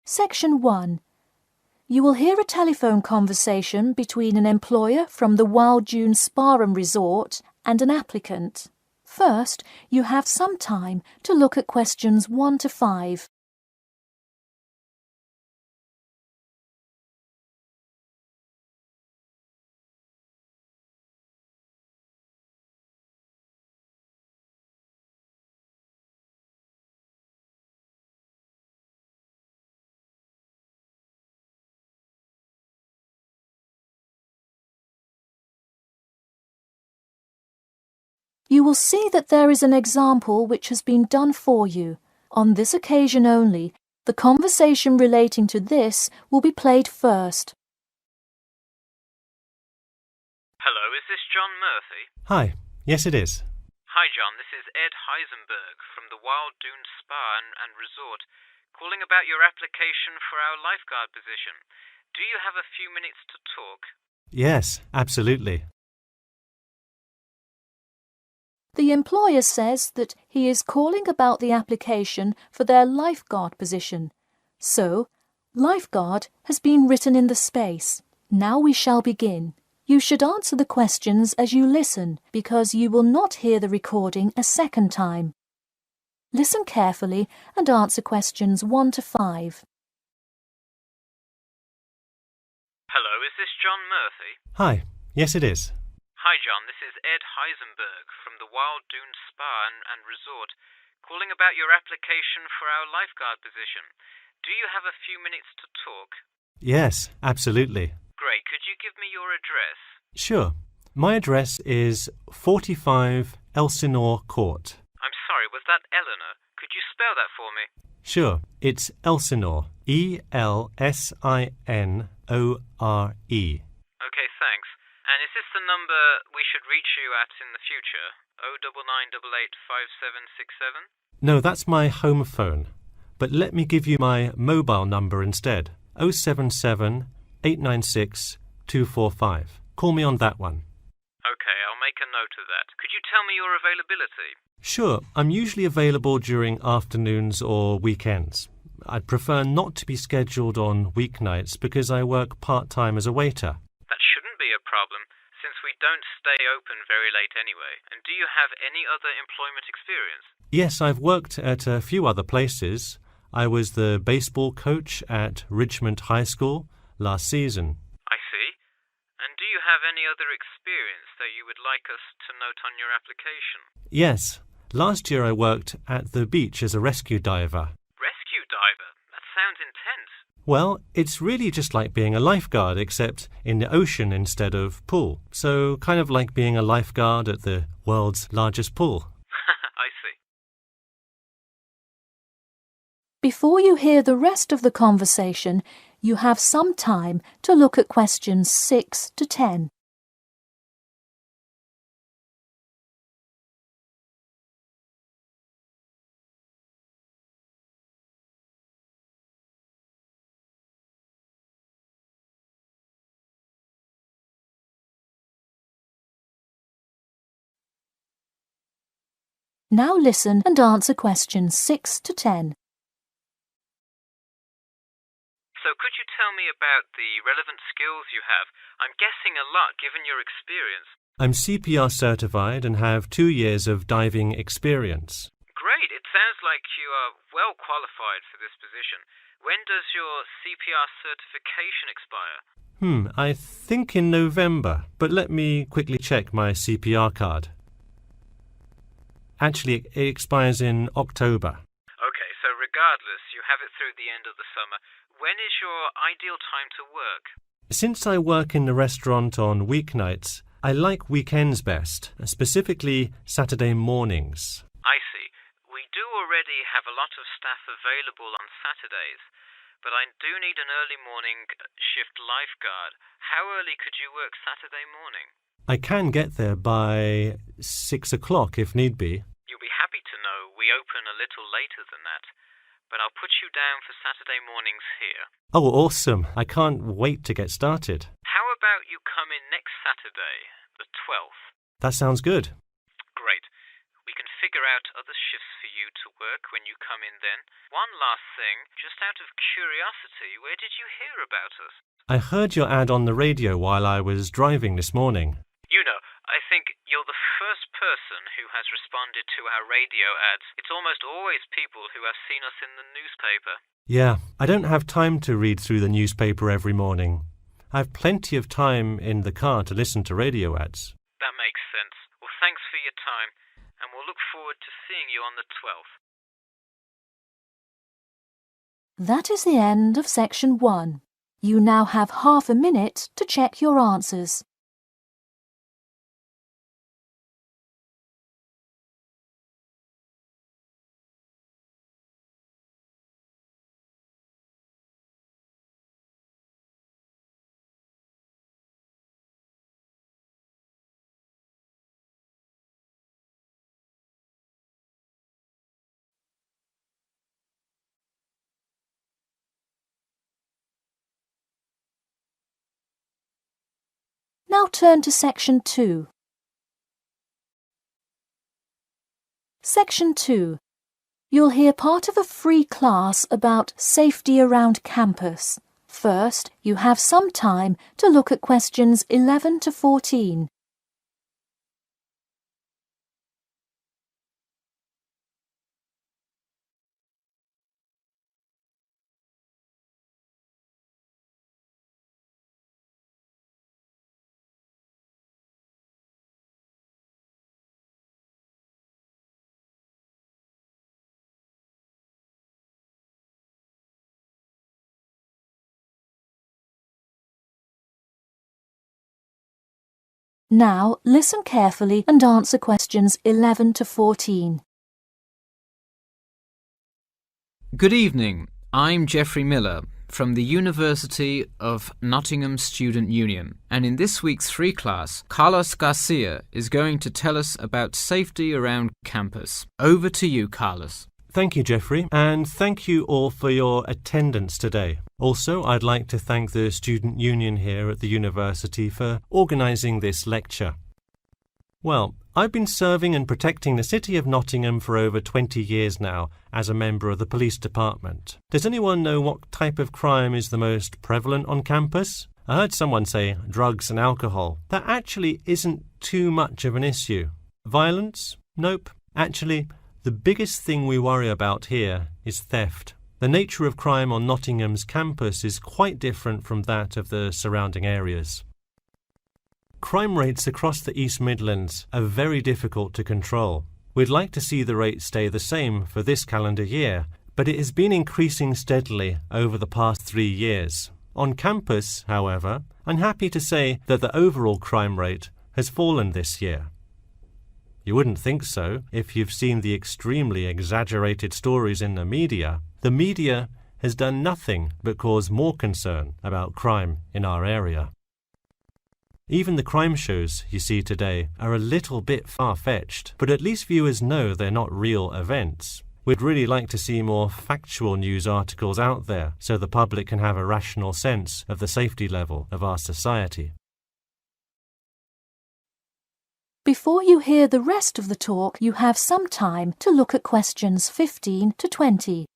Section 1. You will hear a telephone conversation between an employer from the Wild Dune Spa and Resort and an applicant. First, you have some time to look at questions 1 to 5. You will see that there is an example which has been done for you. On this occasion only, the conversation relating to this will be played first. Hello, is this John Murphy? Hi, yes it is. Hi John, this is Ed Heisenberg from the Wild Dune Spa and Resort, calling about your application for our lifeguard position. Do you have a few minutes to talk? Yes, absolutely. The employer says that he is calling about the application for their lifeguard position. So, lifeguard has been written in the space. Now we shall begin. You should answer the questions as you listen, because you will not hear the recording a second time. Listen carefully and answer questions 1 to 5. Hello, is this John Murphy? Hi, yes it is. Hi John, this is Ed Heisenberg from the Wild Dune Spa and Resort, calling about your application for our lifeguard position. Do you have a few minutes to talk? Yes, absolutely. Great, could you give me your address? Sure. My address is 45 Elsinore Court. I'm sorry, was that Eleanor? Could you spell that for me? Sure, it's Elsinore. Elsinore. Okay, thanks. And is this the number we should reach you at in the future? 099885767? No, that's my home phone. But let me give you my mobile number instead. 077 896 245. Call me on that one. Okay, I'll make a note of that. Could you tell me your availability? Sure, I'm usually available during afternoons or weekends. I'd prefer not to be scheduled on weeknights because I work part-time as a waiter. That shouldn't be a problem, since we don't stay open very late anyway. And do you have any other employment experience? Yes, I've worked at a few other places. I was the baseball coach at Richmond High School last season. I see. And do you have any other experience that you would like us to note on your application? Yes. Last year I worked at the beach as a rescue diver. Rescue diver? That sounds intense. Well, it's really just like being a lifeguard, except in the ocean instead of pool. So kind of like being a lifeguard at the world's largest pool. I see. Before you hear the rest of the conversation, you have some time to look at questions 6 to 10. Now listen and answer questions 6 to 10. So could you tell me about the relevant skills you have? I'm guessing a lot given your experience. I'm CPR certified and have 2 years of diving experience. Great, it sounds like you are well qualified for this position. When does your CPR certification expire? I think in November, but let me quickly check my CPR card. Actually, it expires in October. Okay, so regardless, you have it through the end of the summer. When is your ideal time to work? Since I work in the restaurant on weeknights, I like weekends best, specifically Saturday mornings. I see. We do already have a lot of staff available on Saturdays, but I do need an early morning shift lifeguard. How early could you work Saturday morning? I can get there by 6 o'clock if need be. You'll be happy to know we open a little later than that, but I'll put you down for Saturday mornings here. Oh, awesome. I can't wait to get started. How about you come in next Saturday, the 12th? That sounds good. Great. We can figure out other shifts for you to work when you come in then. One last thing, just out of curiosity, where did you hear about us? I heard your ad on the radio while I was driving this morning. You know, I think you're the first person who has responded to our radio ads. It's almost always people who have seen us in the newspaper. Yeah, I don't have time to read through the newspaper every morning. I've plenty of time in the car to listen to radio ads. That makes sense. Well, thanks for your time, and we'll look forward to seeing you on the 12th. That is the end of section 1. You now have half a minute to check your answers. Now turn to section 2. Section 2. You'll hear part of a free class about safety around campus. First, you have some time to look at questions 11 to 14. Now, listen carefully and answer questions 11 to 14. Good evening. I'm Geoffrey Miller from the University of Nottingham Student Union, and in this week's free class, Carlos Garcia is going to tell us about safety around campus. Over to you, Carlos. Thank you, Geoffrey, and thank you all for your attendance today. Also, I'd like to thank the Student Union here at the university for organising this lecture. Well, I've been serving and protecting the city of Nottingham for over 20 years now as a member of the police department. Does anyone know what type of crime is the most prevalent on campus? I heard someone say drugs and alcohol. That actually isn't too much of an issue. Violence? Nope. Actually, the biggest thing we worry about here is theft. The nature of crime on Nottingham's campus is quite different from that of the surrounding areas. Crime rates across the East Midlands are very difficult to control. We'd like to see the rate stay the same for this calendar year, but it has been increasing steadily over the past 3 years. On campus, however, I'm happy to say that the overall crime rate has fallen this year. You wouldn't think so if you've seen the extremely exaggerated stories in the media. The media has done nothing but cause more concern about crime in our area. Even the crime shows you see today are a little bit far-fetched, but at least viewers know they're not real events. We'd really like to see more factual news articles out there so the public can have a rational sense of the safety level of our society. Before you hear the rest of the talk, you have some time to look at questions 15 to 20.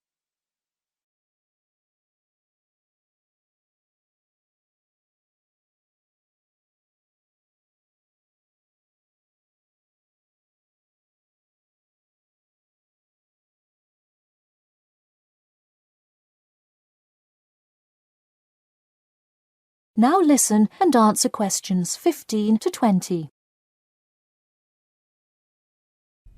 Now listen and answer questions 15 to 20.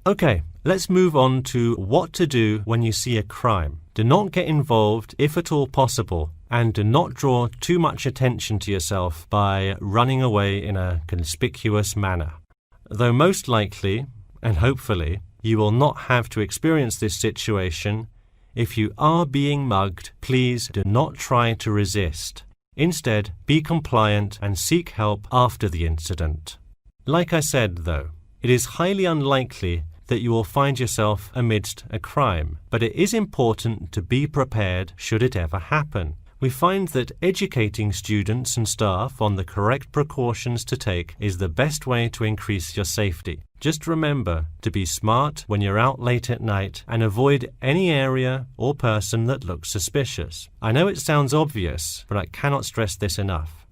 Okay, let's move on to what to do when you see a crime. Do not get involved if at all possible, and do not draw too much attention to yourself by running away in a conspicuous manner. Though most likely, and hopefully, you will not have to experience this situation, if you are being mugged, please do not try to resist. Instead, be compliant and seek help after the incident. Like I said, though, it is highly unlikely that you will find yourself amidst a crime, but it is important to be prepared should it ever happen. We find that educating students and staff on the correct precautions to take is the best way to increase your safety. Just remember to be smart when you're out late at night and avoid any area or person that looks suspicious. I know it sounds obvious, but I cannot stress this enough.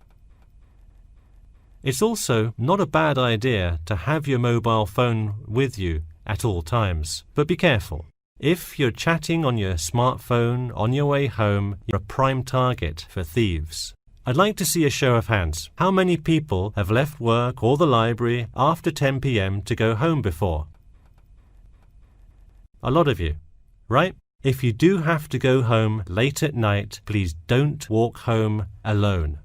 It's also not a bad idea to have your mobile phone with you at all times, but be careful. If you're chatting on your smartphone on your way home, you're a prime target for thieves. I'd like to see a show of hands. How many people have left work or the library after 10 p.m. to go home before? A lot of you, right? If you do have to go home late at night, please don't walk home alone.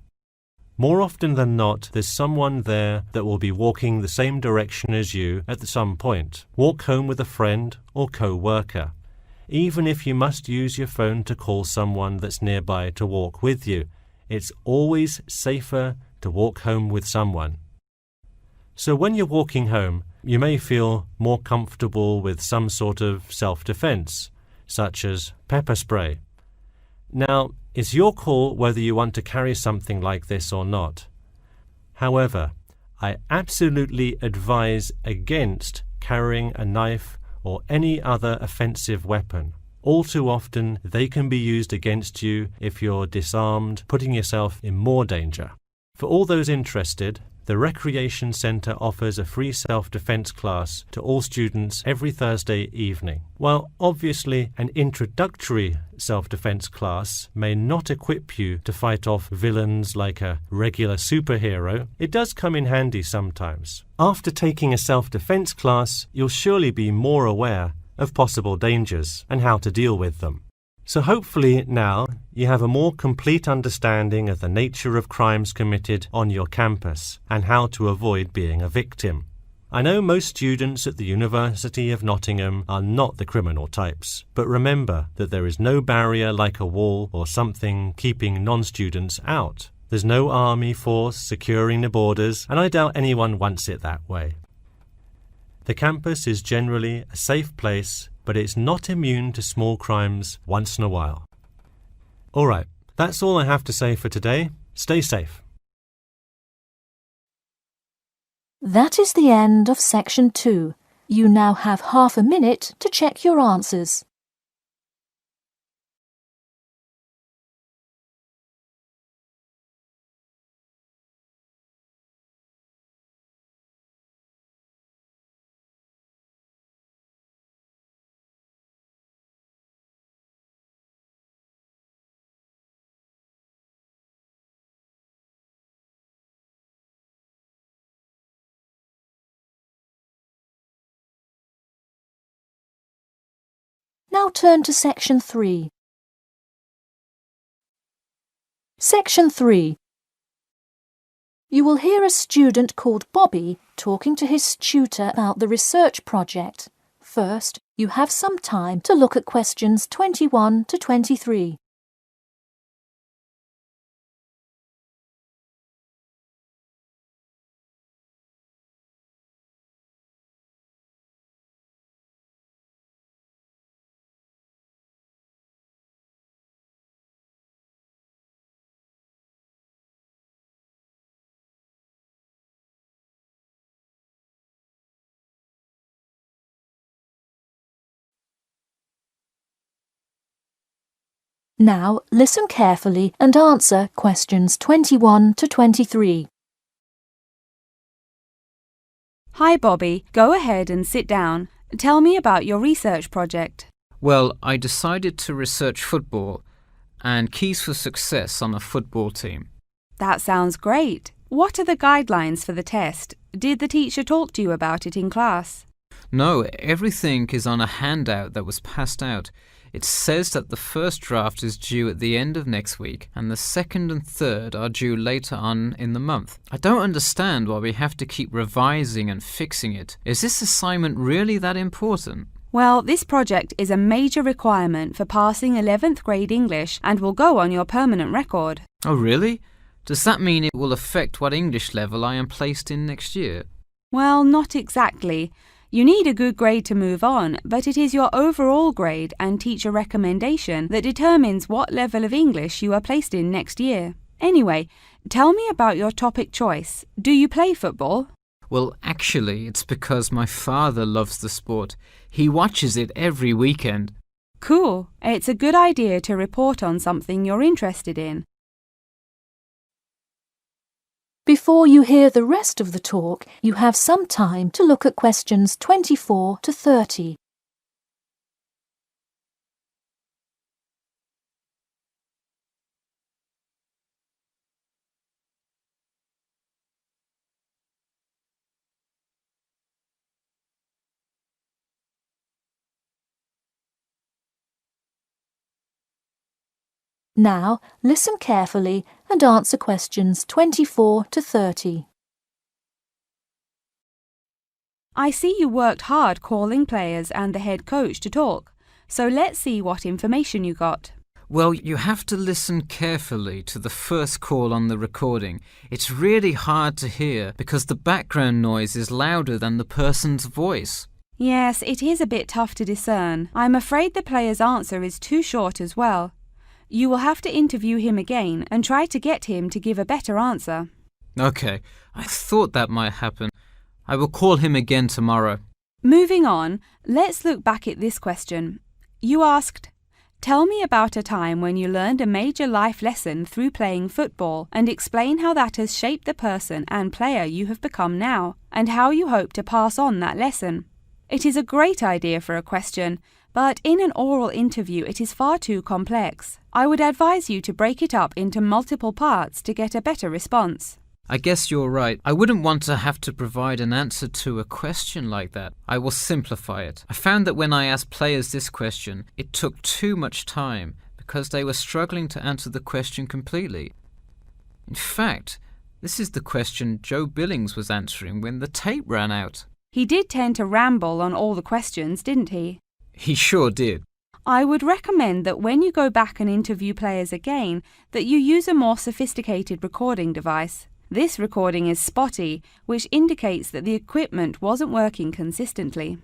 More often than not, there's someone there that will be walking the same direction as you at some point. Walk home with a friend or co-worker. Even if you must use your phone to call someone that's nearby to walk with you, it's always safer to walk home with someone. So when you're walking home, you may feel more comfortable with some sort of self-defense, such as pepper spray. Now, it's your call whether you want to carry something like this or not. However, I absolutely advise against carrying a knife or any other offensive weapon. All too often, they can be used against you if you're disarmed, putting yourself in more danger. For all those interested, the Recreation Centre offers a free self-defense class to all students every Thursday evening. While obviously an introductory self-defense class may not equip you to fight off villains like a regular superhero, it does come in handy sometimes. After taking a self-defense class, you'll surely be more aware of possible dangers and how to deal with them. So hopefully now you have a more complete understanding of the nature of crimes committed on your campus and how to avoid being a victim. I know most students at the University of Nottingham are not the criminal types, but remember that there is no barrier like a wall or something keeping non-students out. There's no army force securing the borders, and I doubt anyone wants it that way. The campus is generally a safe place, but it's not immune to small crimes once in a while. All right, that's all I have to say for today. Stay safe. That is the end of section 2. You now have half a minute to check your answers. Now turn to section 3. Section 3. You will hear a student called Bobby talking to his tutor about the research project. First, you have some time to look at questions 21 to 23. Now listen carefully and answer questions 21 to 23. Hi Bobby, go ahead and sit down. Tell me about your research project. Well, I decided to research football and keys for success on a football team. That sounds great. What are the guidelines for the test? Did the teacher talk to you about it in class? No, everything is on a handout that was passed out. It says that the first draft is due at the end of next week and the second and third are due later on in the month. I don't understand why we have to keep revising and fixing it. Is this assignment really that important? Well, this project is a major requirement for passing 11th grade English and will go on your permanent record. Oh, really? Does that mean it will affect what English level I am placed in next year? Well, not exactly. You need a good grade to move on, but it is your overall grade and teacher recommendation that determines what level of English you are placed in next year. Anyway, tell me about your topic choice. Do you play football? Well, actually, it's because my father loves the sport. He watches it every weekend. Cool. It's a good idea to report on something you're interested in. Before you hear the rest of the talk, you have some time to look at questions 24 to 30. Now, listen carefully and answer questions 24 to 30. I see you worked hard calling players and the head coach to talk, so let's see what information you got. Well, you have to listen carefully to the first call on the recording. It's really hard to hear because the background noise is louder than the person's voice. Yes, it is a bit tough to discern. I'm afraid the player's answer is too short as well. You will have to interview him again and try to get him to give a better answer. Okay, I thought that might happen. I will call him again tomorrow. Moving on, let's look back at this question. You asked, tell me about a time when you learned a major life lesson through playing football and explain how that has shaped the person and player you have become now and how you hope to pass on that lesson. It is a great idea for a question, but in an oral interview it is far too complex. I would advise you to break it up into multiple parts to get a better response. I guess you're right. I wouldn't want to have to provide an answer to a question like that. I will simplify it. I found that when I asked players this question, it took too much time because they were struggling to answer the question completely. In fact, this is the question Joe Billings was answering when the tape ran out. He did tend to ramble on all the questions, didn't he? He sure did. I would recommend that when you go back and interview players again, that you use a more sophisticated recording device. This recording is spotty, which indicates that the equipment wasn't working consistently.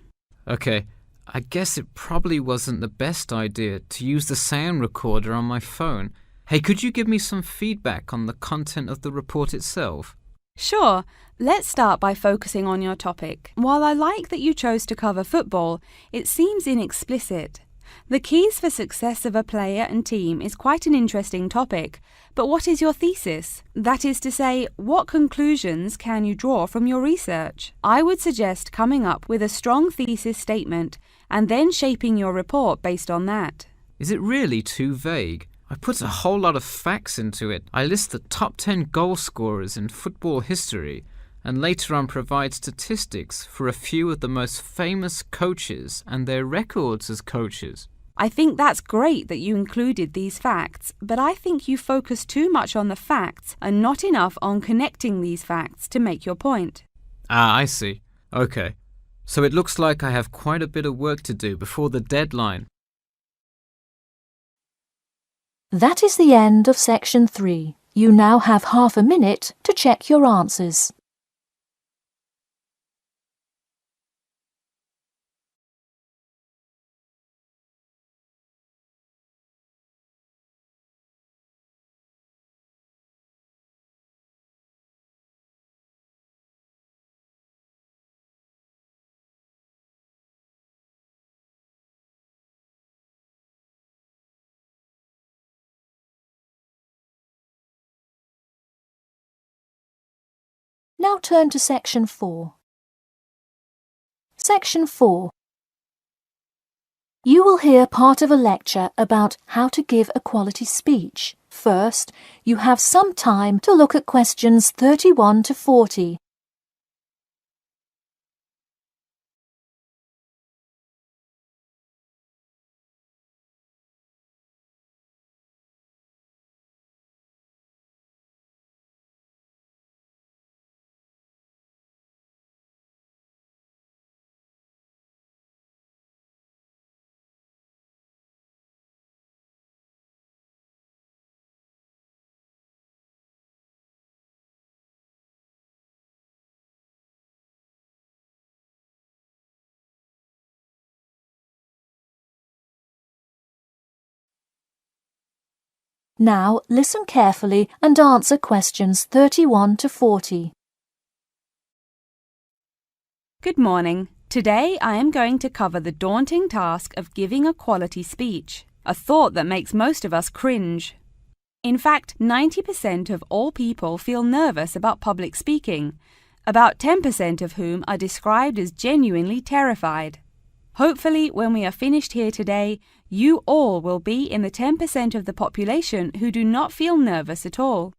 Okay, I guess it probably wasn't the best idea to use the sound recorder on my phone. Hey, could you give me some feedback on the content of the report itself? Sure. Let's start by focusing on your topic. While I like that you chose to cover football, it seems inexplicit. The keys for success of a player and team is quite an interesting topic, but what is your thesis? That is to say, what conclusions can you draw from your research? I would suggest coming up with a strong thesis statement and then shaping your report based on that. Is it really too vague? I put a whole lot of facts into it. I list the top 10 goal scorers in football history and later on provide statistics for a few of the most famous coaches and their records as coaches. I think that's great that you included these facts, but I think you focus too much on the facts and not enough on connecting these facts to make your point. Ah, I see. Okay. So it looks like I have quite a bit of work to do before the deadline. That is the end of section 3. You now have half a minute to check your answers. Now turn to section 4. Section 4. You will hear part of a lecture about how to give a quality speech. First, you have some time to look at questions 31 to 40. Now listen carefully and answer questions 31 to 40. Good morning. Today I am going to cover the daunting task of giving a quality speech, a thought that makes most of us cringe. In fact, 90% of all people feel nervous about public speaking, about 10% of whom are described as genuinely terrified. Hopefully, when we are finished here today, you all will be in the 10% of the population who do not feel nervous at all.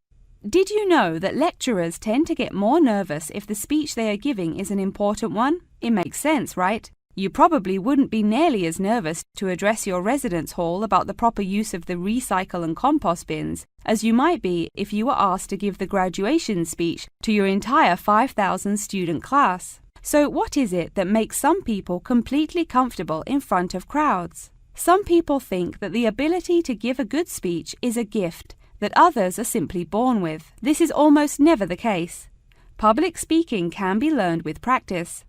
Did you know that lecturers tend to get more nervous if the speech they are giving is an important one? It makes sense, right? You probably wouldn't be nearly as nervous to address your residence hall about the proper use of the recycle and compost bins as you might be if you were asked to give the graduation speech to your entire 5,000 student class. So what is it that makes some people completely comfortable in front of crowds? Some people think that the ability to give a good speech is a gift that others are simply born with. This is almost never the case. Public speaking can be learned with practice.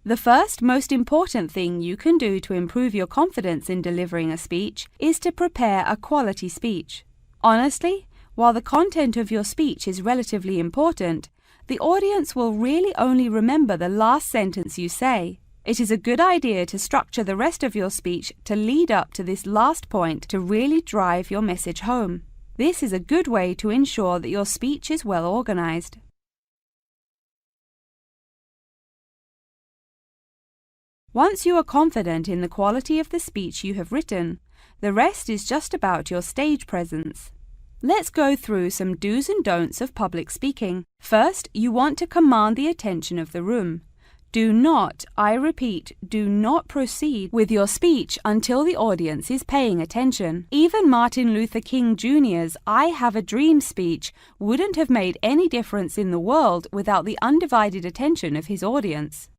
The first most important thing you can do to improve your confidence in delivering a speech is to prepare a quality speech. Honestly, while the content of your speech is relatively important, the audience will really only remember the last sentence you say. It is a good idea to structure the rest of your speech to lead up to this last point to really drive your message home. This is a good way to ensure that your speech is well organized. Once you are confident in the quality of the speech you have written, the rest is just about your stage presence. Let's go through some do's and don'ts of public speaking. First, you want to command the attention of the room. Do not, I repeat, do not proceed with your speech until the audience is paying attention. Even Martin Luther King Jr.'s I Have a Dream speech wouldn't have made any difference in the world without the undivided attention of his audience.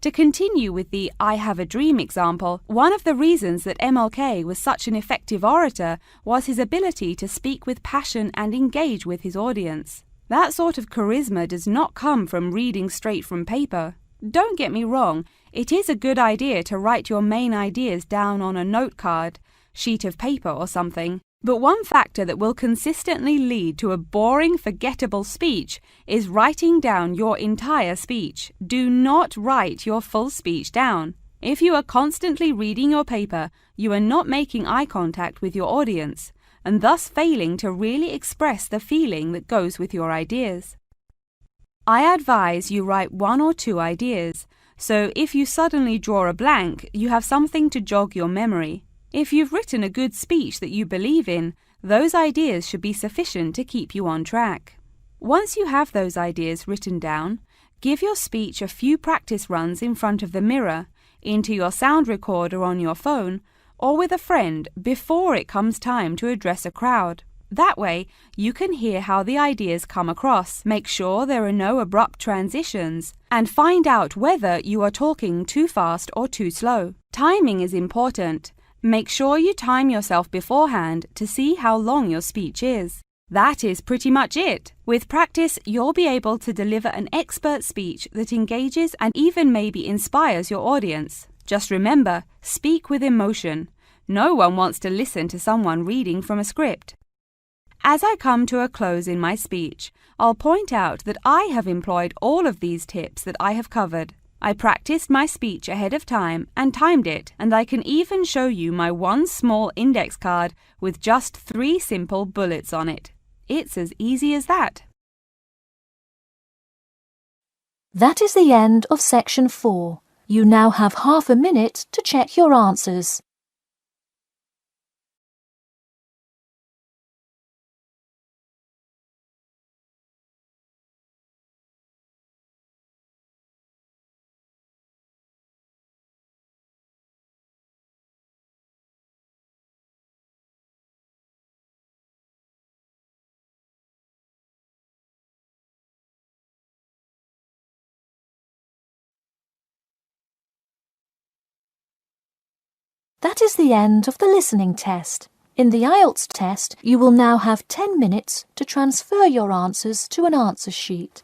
To continue with the I Have a Dream example, one of the reasons that MLK was such an effective orator was his ability to speak with passion and engage with his audience. That sort of charisma does not come from reading straight from paper. Don't get me wrong, it is a good idea to write your main ideas down on a note card, sheet of paper or something. But one factor that will consistently lead to a boring, forgettable speech is writing down your entire speech. Do not write your full speech down. If you are constantly reading your paper, you are not making eye contact with your audience, and thus failing to really express the feeling that goes with your ideas. I advise you write 1 or 2 ideas, so if you suddenly draw a blank, you have something to jog your memory. If you've written a good speech that you believe in, those ideas should be sufficient to keep you on track. Once you have those ideas written down, give your speech a few practice runs in front of the mirror, into your sound recorder on your phone, or with a friend before it comes time to address a crowd. That way, you can hear how the ideas come across, make sure there are no abrupt transitions, and find out whether you are talking too fast or too slow. Timing is important. Make sure you time yourself beforehand to see how long your speech is. That is pretty much it. With practice, you'll be able to deliver an expert speech that engages and even maybe inspires your audience. Just remember, speak with emotion. No one wants to listen to someone reading from a script. As I come to a close in my speech, I'll point out that I have employed all of these tips that I have covered. I practiced my speech ahead of time and timed it, and I can even show you my one small index card with just 3 simple bullets on it. It's as easy as that. That is the end of section 4. You now have half a minute to check your answers. That is the end of the listening test. In the IELTS test, you will now have 10 minutes to transfer your answers to an answer sheet.